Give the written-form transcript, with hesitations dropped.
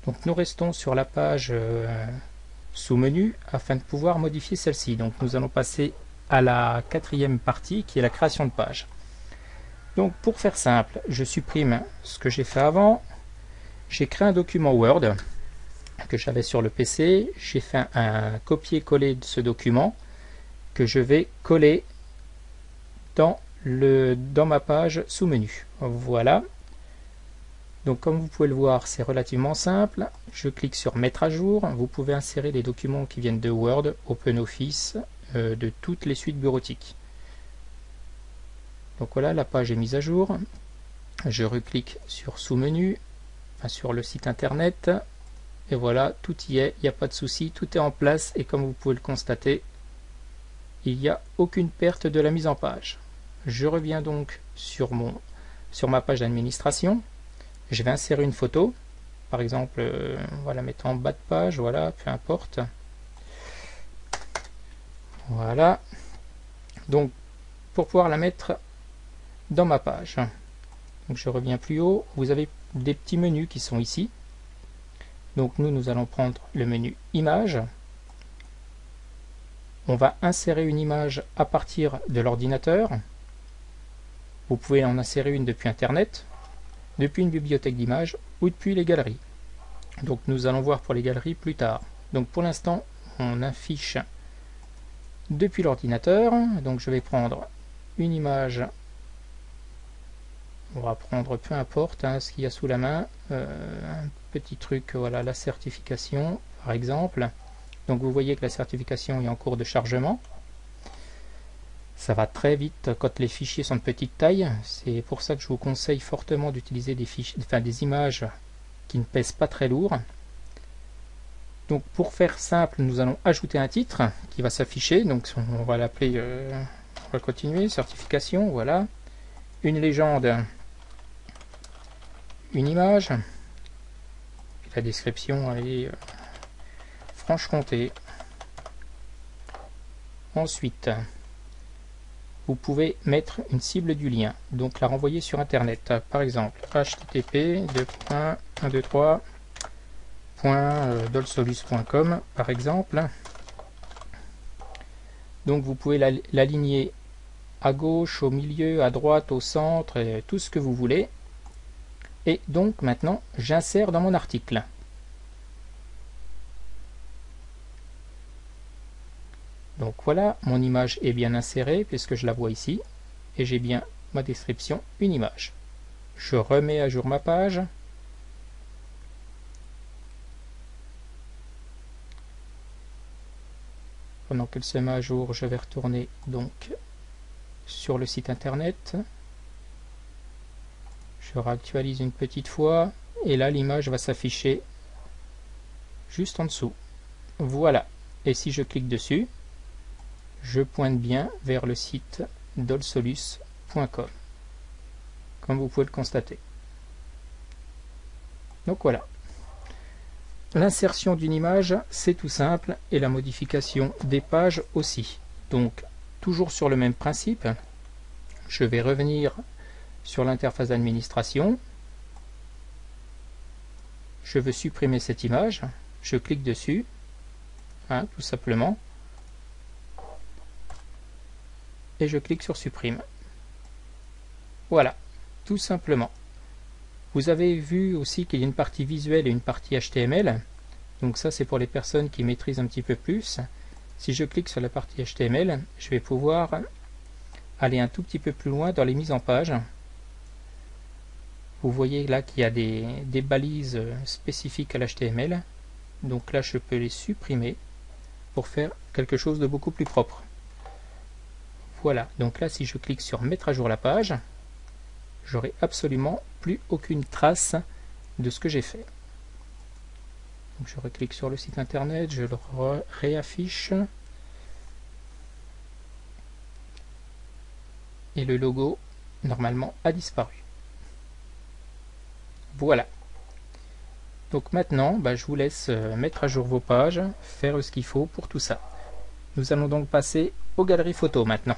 Donc nous restons sur la page sous menu afin de pouvoir modifier celle-ci. Donc nous allons passer à la quatrième partie qui est la création de page. Donc pour faire simple, je supprime ce que j'ai fait avant. J'ai créé un document Word que j'avais sur le PC. J'ai fait un copier-coller de ce document que je vais coller dans ma page sous menu. Voilà. Donc comme vous pouvez le voir, c'est relativement simple. Je clique sur mettre à jour. Vous pouvez insérer les documents qui viennent de Word, OpenOffice, de toutes les suites bureautiques. Donc voilà, la page est mise à jour. Je reclique sur sous-menu, sur le site internet. Et voilà, tout y est, il n'y a pas de souci, tout est en place. Et comme vous pouvez le constater, il n'y a aucune perte de la mise en page. Je reviens donc sur ma page d'administration. Je vais insérer une photo. Par exemple, voilà, mettre en bas de page, voilà, peu importe. Voilà. Donc, pour pouvoir la mettre dans ma page. Donc, je reviens plus haut. Vous avez des petits menus qui sont ici. Donc, nous allons prendre le menu Images. On va insérer une image à partir de l'ordinateur. Vous pouvez en insérer une depuis Internet, depuis une bibliothèque d'images ou depuis les galeries. Donc nous allons voir pour les galeries plus tard. Donc pour l'instant, on affiche depuis l'ordinateur. Donc je vais prendre une image. On va prendre peu importe ce qu'il y a sous la main. Un petit truc, voilà, la certification par exemple. Donc vous voyez que la certification est en cours de chargement. Ça va très vite quand les fichiers sont de petite taille. C'est pour ça que je vous conseille fortement d'utiliser des images qui ne pèsent pas très lourd. Donc pour faire simple, nous allons ajouter un titre qui va s'afficher. Donc on va l'appeler, on va continuer, certification, voilà. Une légende, une image. Et la description, elle est Franche-Comté. Ensuite, vous pouvez mettre une cible du lien, donc la renvoyer sur internet, par exemple http://123.dolsolus.com par exemple. Donc vous pouvez l'aligner à gauche, au milieu, à droite, au centre, tout ce que vous voulez. Et donc maintenant j'insère dans mon article. Donc voilà, mon image est bien insérée puisque je la vois ici et j'ai bien ma description, une image. Je remets à jour ma page. Pendant qu'elle se met à jour, je vais retourner donc sur le site internet. Je réactualise une petite fois et là l'image va s'afficher juste en dessous. Voilà. Et si je clique dessus, je pointe bien vers le site dolsolus.com, comme vous pouvez le constater. Donc voilà. L'insertion d'une image, c'est tout simple, et la modification des pages aussi. Donc, toujours sur le même principe, je vais revenir sur l'interface d'administration. Je veux supprimer cette image. Je clique dessus, tout simplement. Et je clique sur supprime. Voilà, tout simplement. Vous avez vu aussi qu'il y a une partie visuelle et une partie HTML. Donc ça, c'est pour les personnes qui maîtrisent un petit peu plus. Si je clique sur la partie HTML, je vais pouvoir aller un tout petit peu plus loin dans les mises en page. Vous voyez là qu'il y a des balises spécifiques à l'HTML. Donc là, je peux les supprimer pour faire quelque chose de beaucoup plus propre. Voilà, donc là si je clique sur mettre à jour la page, j'aurai absolument plus aucune trace de ce que j'ai fait. Donc je reclique sur le site internet, je le réaffiche. Et le logo, normalement, a disparu. Voilà. Donc maintenant, je vous laisse mettre à jour vos pages, faire ce qu'il faut pour tout ça. Nous allons donc passer aux galeries photos maintenant.